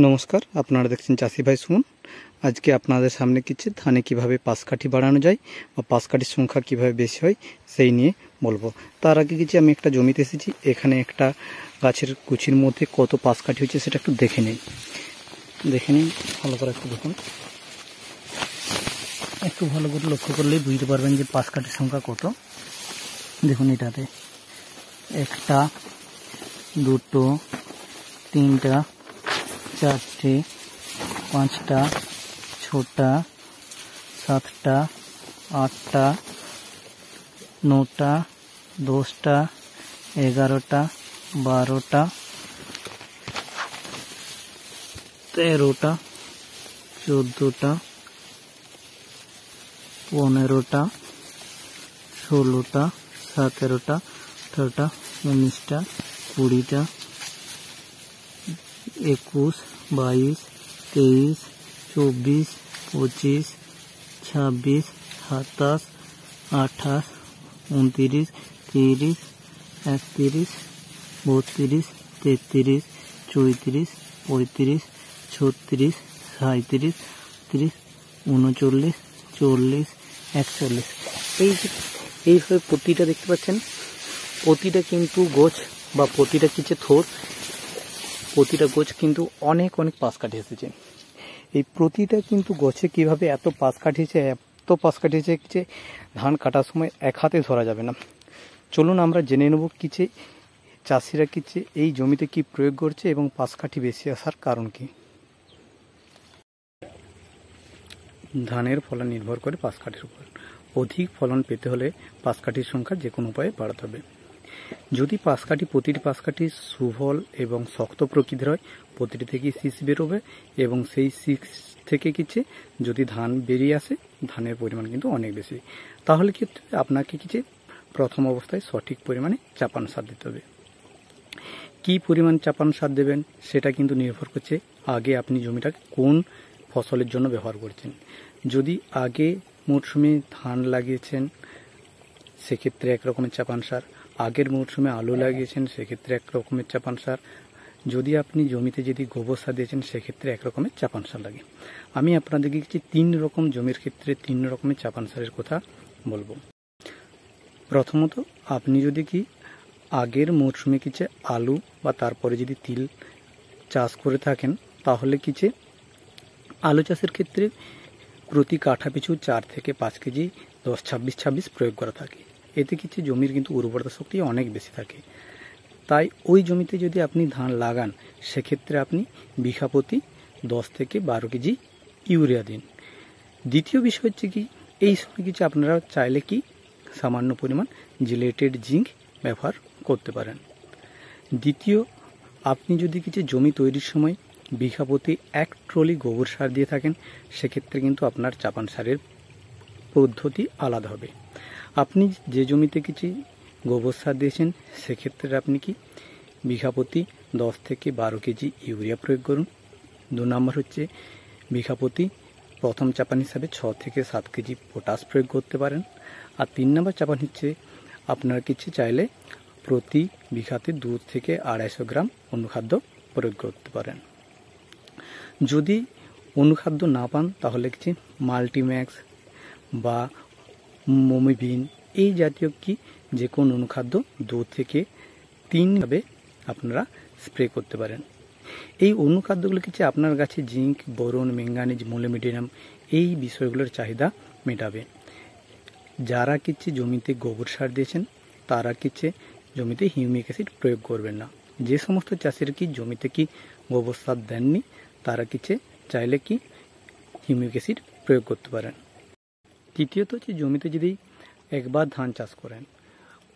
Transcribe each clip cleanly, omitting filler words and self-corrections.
নমস্কার, আপনারা দেখছেন চাষি ভাই সুমন। আজকে আপনাদের সামনে কিছু ধানে কিভাবে পাশকাঠি বাড়ানো যায় বা পাশকাঠির সংখ্যা কিভাবে বেশি হয় সেই নিয়ে বলবো। তার আগে কিছু আমি একটা জমিতে এসেছি, এখানে একটা গাছের কুচির মধ্যে কত পাশকাঠি হচ্ছে সেটা একটু দেখে নিন ভালো করে একটু দেখুন। একটু ভালো করে লক্ষ্য করলেই বুঝতে পারবেন যে পাশকাঠির সংখ্যা কত। দেখুন, এটাতে একটা, দুটো, তিনটা, চারটে, পাঁচটা, ছটা, সাতটা, আটটা, নটা, 10টা, 11টা, 12টা, 13টা, 14টা, 15টা, 16টা, 17টা, 18টা, 19টা, 20টা, 21, 22, 23, 24, 25, 26, 27, 28, 29, 30, 31, 32, 33, 34, 35, 36, 37, 30, 39, 40, 41। এইভাবে প্রতিটা দেখতে পাচ্ছেন, প্রতিটা কিন্তু গোছ বা প্রতিটা কিছু থোর, প্রতিটা গোছ কিন্তু অনেক পাশকাঠি এসেছে। এই প্রতিটা কিন্তু গোছে কিভাবে এত পাশ কাটিয়েছে যে ধান কাটার সময় এক হাতে ধরা যাবে না। চলুন আমরা জেনে নেব কিছু চাষিরা কিছু এই জমিতে কি প্রয়োগ করছে এবং পাশকাঠি বেশি আসার কারণ কি। ধানের ফলন নির্ভর করে পাশকাঠির উপর। অধিক ফলন পেতে হলে পাশকাঠির সংখ্যা যে কোনো উপায়ে বাড়াতে হবে। যদি প্রতিটি পাশকাঠি সুফল এবং শক্ত প্রকৃতির হয়, প্রতিটি থেকে শীষ বেরোবে এবং সেই শীষ থেকে কিছু যদি ধান বেরিয়ে আসে, ধানের পরিমাণ কিন্তু অনেক বেশি। তাহলে কি আপনাকে কিছু প্রথম অবস্থায় সঠিক পরিমাণে চাপান সার দিতে হবে। কি পরিমাণ চাপান সার দেবেন সেটা কিন্তু নির্ভর করছে আগে আপনি জমিটাকে কোন ফসলের জন্য ব্যবহার করছেন। যদি আগে মরশুমে ধান লাগিয়েছেন সেক্ষেত্রে এক রকমের চাপান সার, আগের মরশুমে আলু লাগিয়েছেন সেক্ষেত্রে এক রকমের চাপান সার, যদি আপনি জমিতে গোবর সার দিয়েছেন সেক্ষেত্রে এক রকমের চাপান সার লাগে। আমি আপনাদেরকে কিছু 3 রকম জমির ক্ষেত্রে 3 রকমের চাপান সারের কথা বলবো। প্রথমত, আপনি যদি আগের মরশুমে কিছু আলু বা তারপরে যদি তিল চাষ করে থাকেন, তাহলে কিছু আলু চাষের ক্ষেত্রে প্রতি কাঠা পিছু 4 থেকে 5 কেজি 10-26-26 প্রয়োগ করা থাকে। এতে কিছু জমির কিন্তু উর্বরতা শক্তি অনেক বেশি থাকে। তাই ওই জমিতে যদি আপনি ধান লাগান সেক্ষেত্রে আপনি বিঘা প্রতি 10 থেকে 12 কেজি ইউরিয়া দিন। দ্বিতীয় বিষয় হচ্ছে এই সময় আপনারা চাইলে সামান্য পরিমাণ জিলেটেড জিঙ্ক ব্যবহার করতে পারেন। দ্বিতীয়, আপনি যদি জমি তৈরির সময় বিঘা প্রতি 1 ট্রলি গোবর সার দিয়ে থাকেন সেক্ষেত্রে কিন্তু আপনার চাপান সারের পদ্ধতি আলাদা হবে। আপনি যে জমিতে গোবর সার দিয়েছেন সেক্ষেত্রে আপনি বিঘা প্রতি 10 থেকে 12 কেজি ইউরিয়া প্রয়োগ করুন। 2 নম্বর হচ্ছে বিঘা প্রতি প্রথম চাপান হিসাবে 6 থেকে 7 কেজি পটাশ প্রয়োগ করতে পারেন। আর 3 নম্বর চাপান হচ্ছে আপনার চাইলে প্রতি বিঘাতে 2 থেকে 250 গ্রাম অনুখাদ্য প্রয়োগ করতে পারেন। যদি অনুখাদ্য না পান তাহলে মাল্টিম্যাক্স বা মোমিবিন এই জাতীয় যে কোনো অনুখাদ্য 2 থেকে 3 ভাবে আপনারা স্প্রে করতে পারেন। এই অনুখাদ্যগুলো আপনার গাছে জিঙ্ক, বোরন, ম্যাঙ্গানিজ, মোলিবডেনাম এই বিষয়গুলোর চাহিদা মেটাবে। যারা জমিতে গোবর সার দিয়েছেন তারা জমিতে হিউমিক অ্যাসিড প্রয়োগ করবেন না। যে সমস্ত চাষিরা জমিতে গোবর সার দেননি তারা চাইলে হিউমিক অ্যাসিড প্রয়োগ করতে পারেন। তৃতীয়ত জমিতে যদি একবার ধান চাষ করেন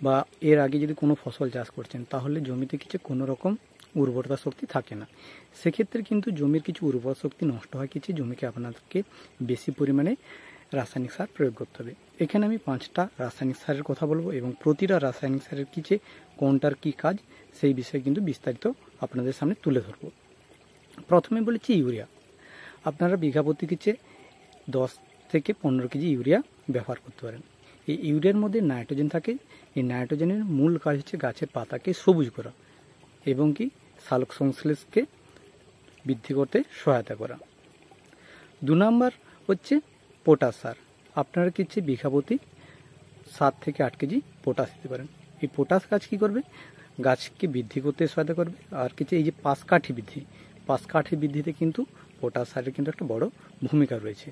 বা এর আগে যদি কোনো ফসল চাষ করছেন তাহলে জমিতে কোনো রকম উর্বরতা শক্তি থাকে না। সেক্ষেত্রে কিন্তু জমির উর্বর শক্তি নষ্ট হয়, জমিকে আপনাদেরকে বেশি পরিমাণে রাসায়নিক সার প্রয়োগ করতে হবে। এখানে আমি 5টা রাসায়নিক সারের কথা বলবো এবং প্রতিটা রাসায়নিক সারের কোনটার কি কাজ সেই বিষয়ে কিন্তু বিস্তারিত আপনাদের সামনে তুলে ধরবো। প্রথমে বলেছি ইউরিয়া। আপনারা বিঘা প্রতি 10 থেকে 15 কেজি ইউরিয়া ব্যবহার করতে পারেন। এই ইউরিয়ার মধ্যে নাইট্রোজেন থাকে। এই নাইট্রোজেনের মূল কাজ হচ্ছে গাছের পাতাকে সবুজ করা এবং সালোক সংশ্লেষকে বৃদ্ধি করতে সহায়তা করা। 2 নম্বর হচ্ছে পটাশ সার। আপনারা কিছু বিঘা প্রতি 7 থেকে 8 কেজি পটাশ দিতে পারেন। এই পটাশ গাছ কী করবে, গাছকে বৃদ্ধি করতে সহায়তা করবে। আর কিছু এই যে পাশ কাঠি বৃদ্ধিতে কিন্তু পটাশ সারের কিন্তু একটা বড় ভূমিকা রয়েছে।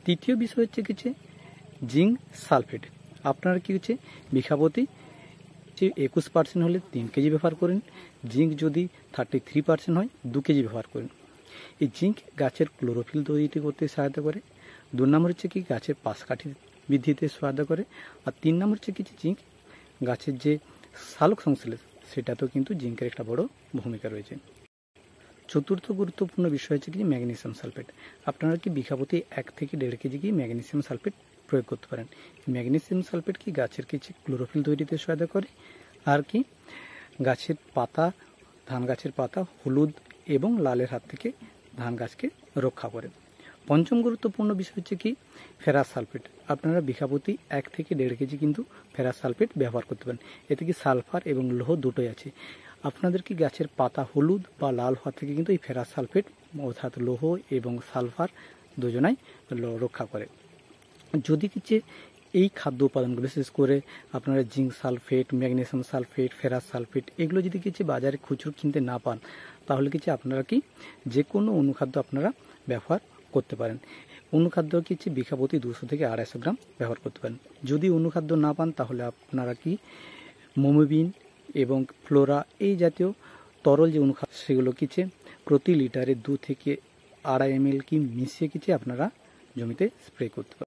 তৃতীয় বিষয় হচ্ছে কিছু জিঙ্ক সালফেট। আপনারা কি হচ্ছে বিঘা প্রতি 21% হলে 3 কেজি ব্যবহার করেন, জিঙ্ক যদি 33% হয় 2 কেজি ব্যবহার করেন। এই জিঙ্ক গাছের ক্লোরোফিল তৈরি করতে সহায়তা করে। 2 নম্বর হচ্ছে কি গাছের পাশ কাঠি বৃদ্ধিতে সহায়তা করে। আর 3 নম্বর হচ্ছে কিছু জিঙ্ক গাছের যে সালোক সংশ্লেষ সেটাতেও কিন্তু জিঙ্কের একটা বড় ভূমিকা রয়েছে। চতুর্থ গুরুত্বপূর্ণ বিষয় হচ্ছে কি ম্যাগনেসিয়াম সালফেট। আপনারা কি বিঘা প্রতি 1 থেকে 1.5 কেজি কি ম্যাগনেসিয়াম সালফেট প্রয়োগ করতে পারেন। ম্যাগনেসিয়াম সালফেট কি গাছের কিছু ক্লোরোফিল তৈরিতে সহায়তা করে, আর কি গাছের পাতা, ধান গাছের পাতা হলুদ এবং লালের হাত থেকে ধান গাছকে রক্ষা করে। পঞ্চম গুরুত্বপূর্ণ বিষয় হচ্ছে কি ফেরাস সালফেট। আপনারা বিঘা প্রতি 1 থেকে 1.5 কেজি কিন্তু ফেরাস সালফেট ব্যবহার করতে পারেন। এতে কি সালফার এবং লৌহ দুটোই আছে। আপনাদের কি গাছের পাতা হলুদ বা লাল হওয়া থেকে কিন্তু এই ফেরাস সালফেট অর্থাৎ লৌহ এবং সালফার দুজনাই রক্ষা করে। যদি কিছু এই খাদ্য উপাদানগুলো বিশেষ করে আপনারা zinc sulphate, magnesium sulphate, ferrous sulphate এগুলো যদি কিছু বাজারে খুচরো কিনতে না পান, তাহলে কিছু আপনারা কি যে কোনো অনুখাদ্য আপনারা ব্যবহার করতে পারেন। অনুখাদ্য কিছু বিঘা প্রতি 200 থেকে 250 গ্রাম ব্যবহার করতে পারেন। যদি অনুখাদ্য না পান তাহলে আপনারা কি মোমোবিন এবং ফ্লোরা এই জাতীয় তরল যে অনুখাদ্য সেগুলো কিছু প্রতি লিটারে 2 থেকে 2.5 ml কি মিশিয়ে কিছু আপনারা জমিতে স্প্রে করতে পারেন।